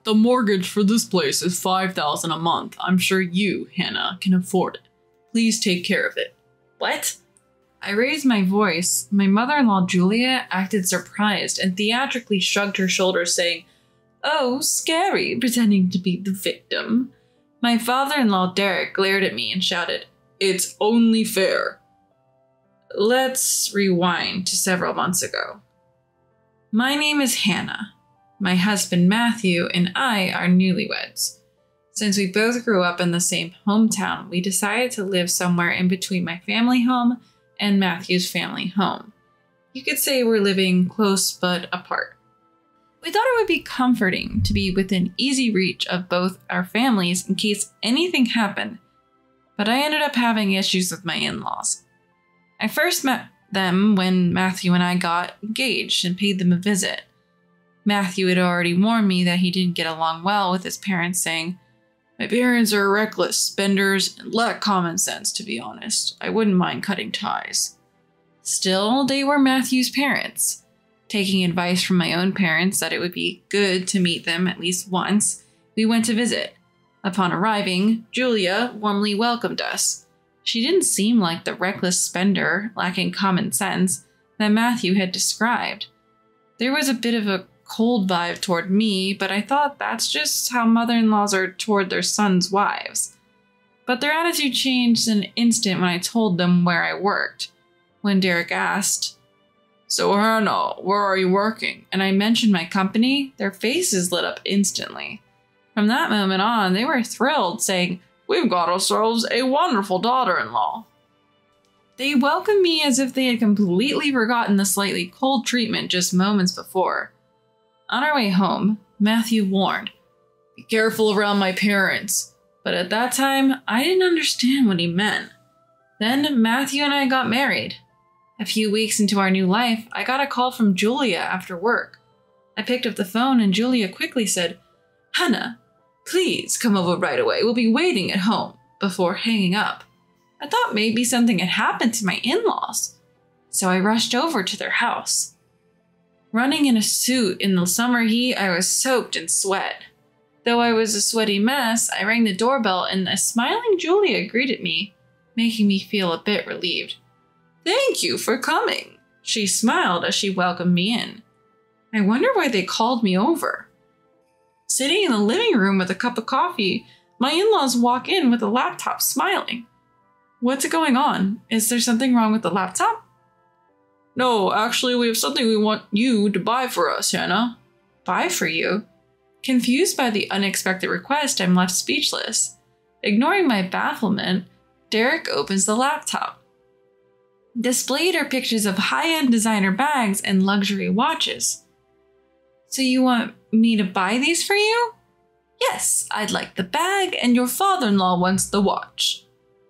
The mortgage for this place is $5,000 a month. I'm sure you, Hannah, can afford it. Please take care of it." What? I raised my voice. My mother-in-law, Julia, acted surprised and theatrically shrugged her shoulders, saying, "Oh, scary," pretending to be the victim. My father-in-law, Derek, glared at me and shouted, "It's only fair." Let's rewind to several months ago. My name is Hannah. My husband, Matthew, and I are newlyweds. Since we both grew up in the same hometown, we decided to live somewhere in between my family home and Matthew's family home. You could say we're living close but apart. We thought it would be comforting to be within easy reach of both our families in case anything happened, but I ended up having issues with my in-laws. I first met them when Matthew and I got engaged and paid them a visit. Matthew had already warned me that he didn't get along well with his parents, saying, "My parents are reckless spenders and lack common sense, to be honest. I wouldn't mind cutting ties." Still, they were Matthew's parents. Taking advice from my own parents that it would be good to meet them at least once, we went to visit. Upon arriving, Julia warmly welcomed us. She didn't seem like the reckless spender, lacking common sense, that Matthew had described. There was a bit of a cold vibe toward me, but I thought that's just how mother-in-laws are toward their sons' wives. But their attitude changed in an instant when I told them where I worked. When Derek asked, "So Hannah, where are you working?" and I mentioned my company, their faces lit up instantly. From that moment on, they were thrilled, saying, "We've got ourselves a wonderful daughter-in-law." They welcomed me as if they had completely forgotten the slightly cold treatment just moments before. On our way home, Matthew warned, "Be careful around my parents." But at that time, I didn't understand what he meant. Then Matthew and I got married. A few weeks into our new life, I got a call from Julia after work. I picked up the phone and Julia quickly said, "Hannah, please come over right away. We'll be waiting at home," before hanging up. I thought maybe something had happened to my in-laws, so I rushed over to their house. Running in a suit in the summer heat, I was soaked in sweat. Though I was a sweaty mess, I rang the doorbell and a smiling Julia greeted me, making me feel a bit relieved. "Thank you for coming," she smiled as she welcomed me in. I wonder why they called me over. Sitting in the living room with a cup of coffee, my in-laws walk in with a laptop smiling. What's going on? Is there something wrong with the laptop? "No, actually, we have something we want you to buy for us, Hannah." "Buy for you?" Confused by the unexpected request, I'm left speechless. Ignoring my bafflement, Derek opens the laptop. Displayed are pictures of high-end designer bags and luxury watches. "So you want me to buy these for you?" "Yes, I'd like the bag and your father-in-law wants the watch."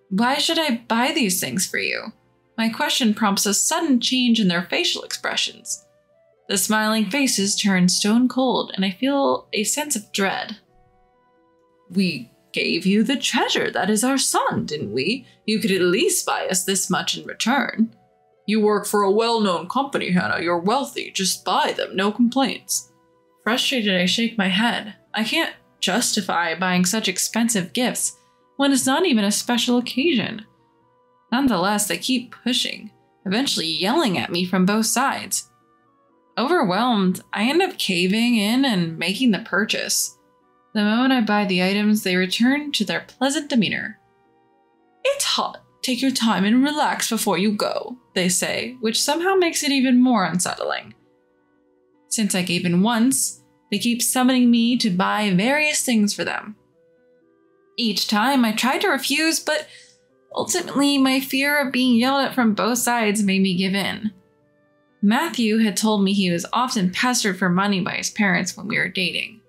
"Why should I buy these things for you?" My question prompts a sudden change in their facial expressions. The smiling faces turn stone cold and I feel a sense of dread. "We gave you the treasure that is our son, didn't we? You could at least buy us this much in return." "You work for a well-known company, Hannah. You're wealthy. Just buy them, no complaints." Frustrated, I shake my head. I can't justify buying such expensive gifts when it's not even a special occasion. Nonetheless, they keep pushing, eventually yelling at me from both sides. Overwhelmed, I end up caving in and making the purchase. The moment I buy the items, they return to their pleasant demeanor. "It's hot. Take your time and relax before you go," they say, which somehow makes it even more unsettling. Since I gave in once, they keep summoning me to buy various things for them. Each time I tried to refuse, but ultimately my fear of being yelled at from both sides made me give in. Matthew had told me he was often pestered for money by his parents when we were dating.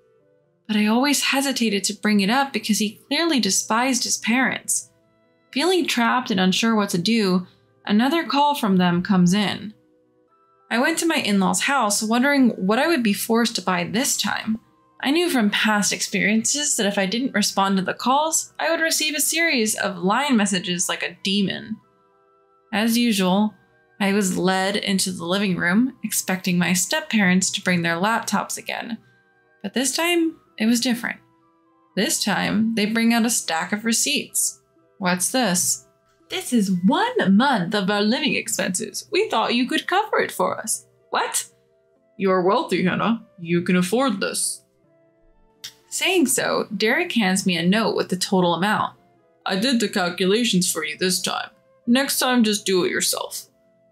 But I always hesitated to bring it up because he clearly despised his parents. Feeling trapped and unsure what to do, another call from them comes in. I went to my in-laws' house wondering what I would be forced to buy this time. I knew from past experiences that if I didn't respond to the calls, I would receive a series of line messages like a demon. As usual, I was led into the living room, expecting my step-parents to bring their laptops again. But this time, it was different. This time, they bring out a stack of receipts. What's this? This is 1 month of our living expenses. We thought you could cover it for us. What? You're wealthy, Hannah. You can afford this. Saying so, Derek hands me a note with the total amount. I did the calculations for you this time. Next time, just do it yourself.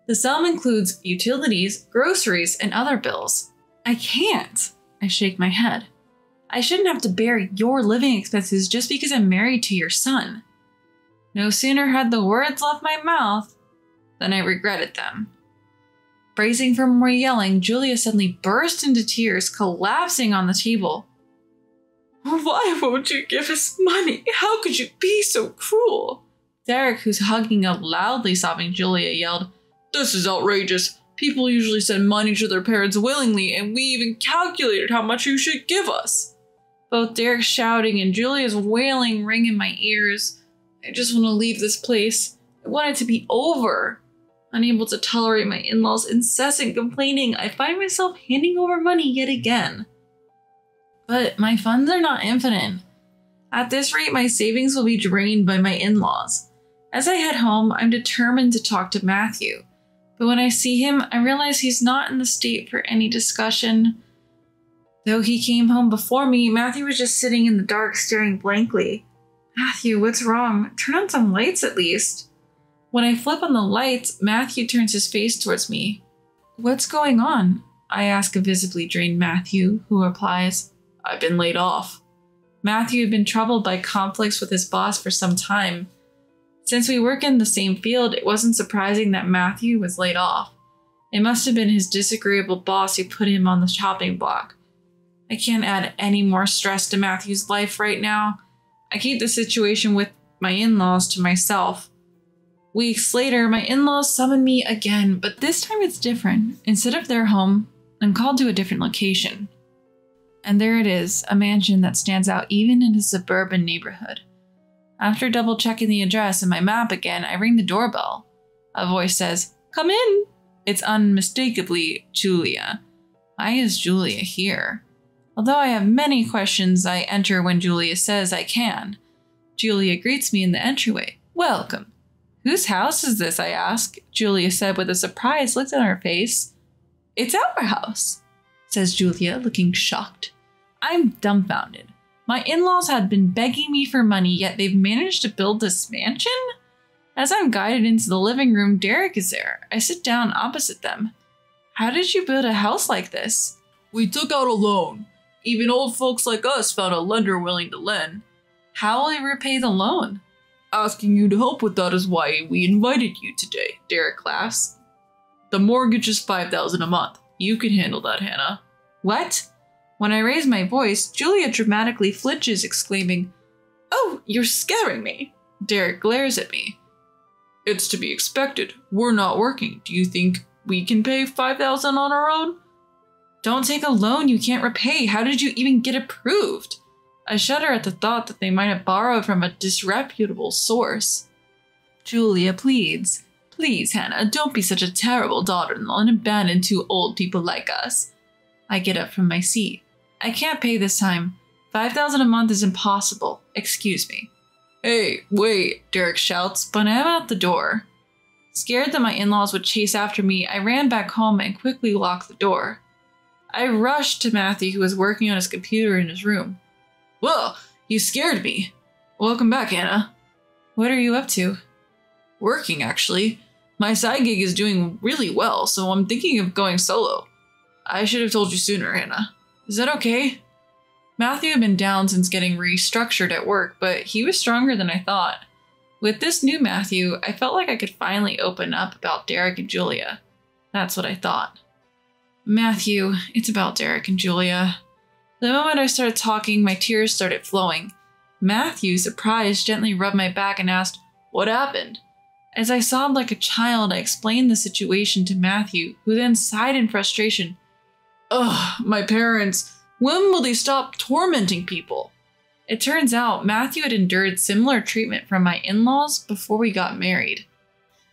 The sum includes utilities, groceries, and other bills. I can't. I shake my head. I shouldn't have to bear your living expenses just because I'm married to your son. No sooner had the words left my mouth than I regretted them. Bracing for more yelling, Julia suddenly burst into tears, collapsing on the table. Why won't you give us money? How could you be so cruel? Derek, who's hugging a loudly sobbing Julia, yelled, This is outrageous. People usually send money to their parents willingly, and we even calculated how much you should give us. Both Derek's shouting and Julia's wailing ring in my ears. I just want to leave this place. I want it to be over. Unable to tolerate my in-laws' incessant complaining, I find myself handing over money yet again. But my funds are not infinite. At this rate, my savings will be drained by my in-laws. As I head home, I'm determined to talk to Matthew. But when I see him, I realize he's not in the state for any discussion. Though he came home before me, Matthew was just sitting in the dark staring blankly. Matthew, what's wrong? Turn on some lights at least. When I flip on the lights, Matthew turns his face towards me. What's going on? I ask a visibly drained Matthew, who replies, I've been laid off. Matthew had been troubled by conflicts with his boss for some time. Since we work in the same field, it wasn't surprising that Matthew was laid off. It must have been his disagreeable boss who put him on the chopping block. I can't add any more stress to Matthew's life right now. I keep the situation with my in-laws to myself. Weeks later, my in-laws summon me again, but this time it's different. Instead of their home, I'm called to a different location. And there it is, a mansion that stands out even in a suburban neighborhood. After double-checking the address and my map again, I ring the doorbell. A voice says, Come in! It's unmistakably Julia. Why is Julia here? Although I have many questions, I enter when Julia says I can. Julia greets me in the entryway. Welcome. Whose house is this, I ask. Julia said with a surprised look on her face. It's our house, says Julia, looking shocked. I'm dumbfounded. My in-laws had been begging me for money, yet they've managed to build this mansion? As I'm guided into the living room, Derek is there. I sit down opposite them. How did you build a house like this? We took out a loan. Even old folks like us found a lender willing to lend. How will you repay the loan? Asking you to help with that is why we invited you today, Derek laughs. The mortgage is $5,000 a month. You can handle that, Hannah. What? When I raise my voice, Julia dramatically flinches, exclaiming, Oh, you're scaring me. Derek glares at me. It's to be expected. We're not working. Do you think we can pay $5,000 on our own? Don't take a loan you can't repay. How did you even get approved? I shudder at the thought that they might have borrowed from a disreputable source. Julia pleads. Please, Hannah, don't be such a terrible daughter-in-law and abandon two old people like us. I get up from my seat. I can't pay this time. $5,000 a month is impossible. Excuse me. Hey, wait, Derek shouts, but I'm out the door. Scared that my in-laws would chase after me, I ran back home and quickly locked the door. I rushed to Matthew, who was working on his computer in his room. Well, you scared me. Welcome back, Hannah. What are you up to? Working, actually. My side gig is doing really well, so I'm thinking of going solo. I should have told you sooner, Hannah. Is that okay? Matthew had been down since getting restructured at work, but he was stronger than I thought. With this new Matthew, I felt like I could finally open up about Derek and Julia. That's what I thought. Matthew, it's about Derek and Julia. The moment I started talking, my tears started flowing. Matthew, surprised, gently rubbed my back and asked, What happened? As I sobbed like a child, I explained the situation to Matthew, who then sighed in frustration. Ugh, my parents. When will they stop tormenting people? It turns out Matthew had endured similar treatment from my in-laws before we got married.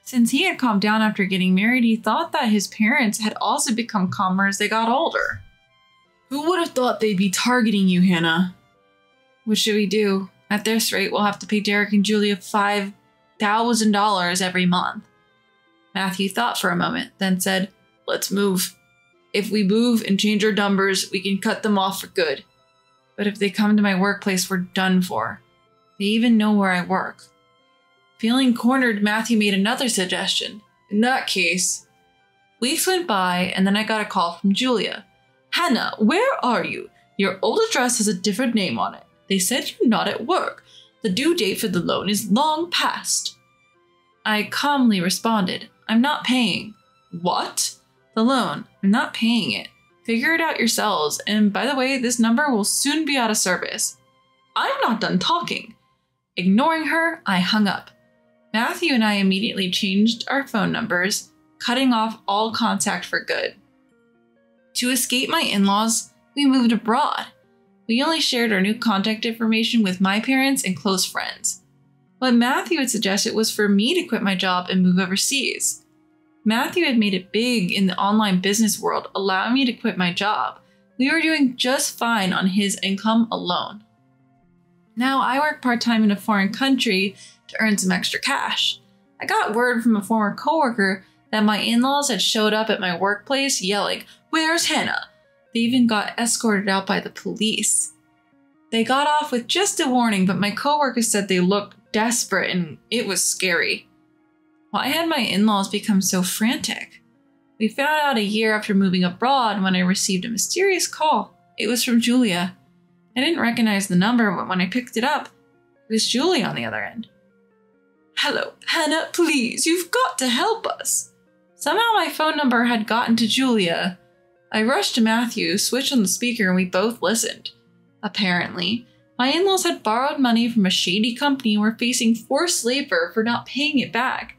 Since he had calmed down after getting married, he thought that his parents had also become calmer as they got older. Who would have thought they'd be targeting you, Hannah? What should we do? At this rate, we'll have to pay Derek and Julia $5,000 every month. Matthew thought for a moment, then said, Let's move. If we move and change our numbers, we can cut them off for good. But if they come to my workplace, we're done for. They even know where I work. Feeling cornered, Matthew made another suggestion. In that case, weeks went by, and then I got a call from Julia. Hannah, where are you? Your old address has a different name on it. They said you're not at work. The due date for the loan is long past. I calmly responded, I'm not paying. What? The loan. I'm not paying it. Figure it out yourselves, and by the way, this number will soon be out of service. I'm not done talking. Ignoring her, I hung up. Matthew and I immediately changed our phone numbers, cutting off all contact for good. To escape my in-laws, we moved abroad. We only shared our new contact information with my parents and close friends. What Matthew had suggested was for me to quit my job and move overseas. Matthew had made it big in the online business world, allowing me to quit my job. We were doing just fine on his income alone. Now I work part-time in a foreign country to earn some extra cash. I got word from a former coworker that my in-laws had showed up at my workplace yelling, "Where's Hannah?" They even got escorted out by the police. They got off with just a warning, but my coworker said they looked desperate and it was scary. Why had my in-laws become so frantic? We found out a year after moving abroad when I received a mysterious call. It was from Julia. I didn't recognize the number, but when I picked it up, it was Julia on the other end. Hello, Hannah, please, you've got to help us. Somehow my phone number had gotten to Julia. I rushed to Matthew, switched on the speaker, and we both listened. Apparently, my in-laws had borrowed money from a shady company and were facing forced labor for not paying it back.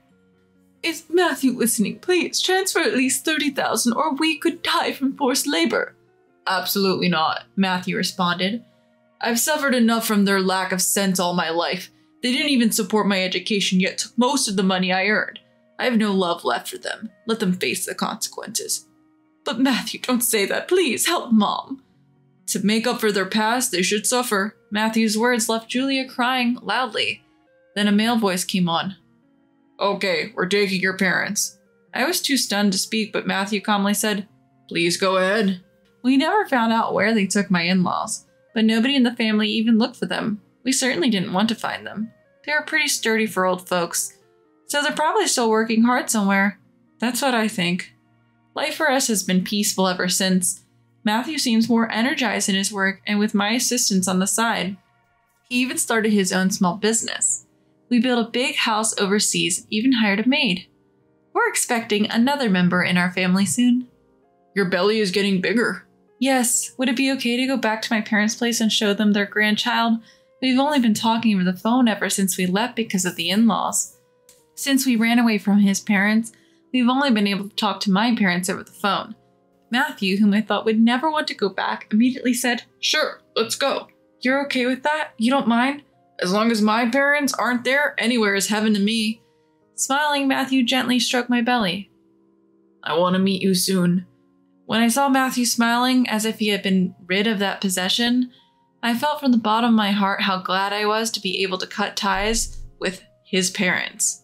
Is Matthew listening? Please transfer at least $30,000 or we could die from forced labor. Absolutely not, Matthew responded. I've suffered enough from their lack of sense all my life. They didn't even support my education, yet took most of the money I earned. I have no love left for them. Let them face the consequences. But Matthew, don't say that. Please help Mom. To make up for their past, they should suffer. Matthew's words left Julia crying loudly. Then a male voice came on. Okay, we're taking your parents. I was too stunned to speak, but Matthew calmly said, Please go ahead. We never found out where they took my in-laws, but nobody in the family even looked for them. We certainly didn't want to find them. They were pretty sturdy for old folks, so they're probably still working hard somewhere. That's what I think. Life for us has been peaceful ever since. Matthew seems more energized in his work and with my assistance on the side. He even started his own small business. We built a big house overseas and even hired a maid. We're expecting another member in our family soon. Your belly is getting bigger. Yes. Would it be okay to go back to my parents' place and show them their grandchild? We've only been talking over the phone ever since we left because of the in-laws. Since we ran away from his parents, we've only been able to talk to my parents over the phone. Matthew, whom I thought would never want to go back, immediately said, Sure, let's go. You're okay with that? You don't mind? As long as my parents aren't there, anywhere is heaven to me. Smiling, Matthew gently stroked my belly. I want to meet you soon. When I saw Matthew smiling as if he had been rid of that possession, I felt from the bottom of my heart how glad I was to be able to cut ties with his parents.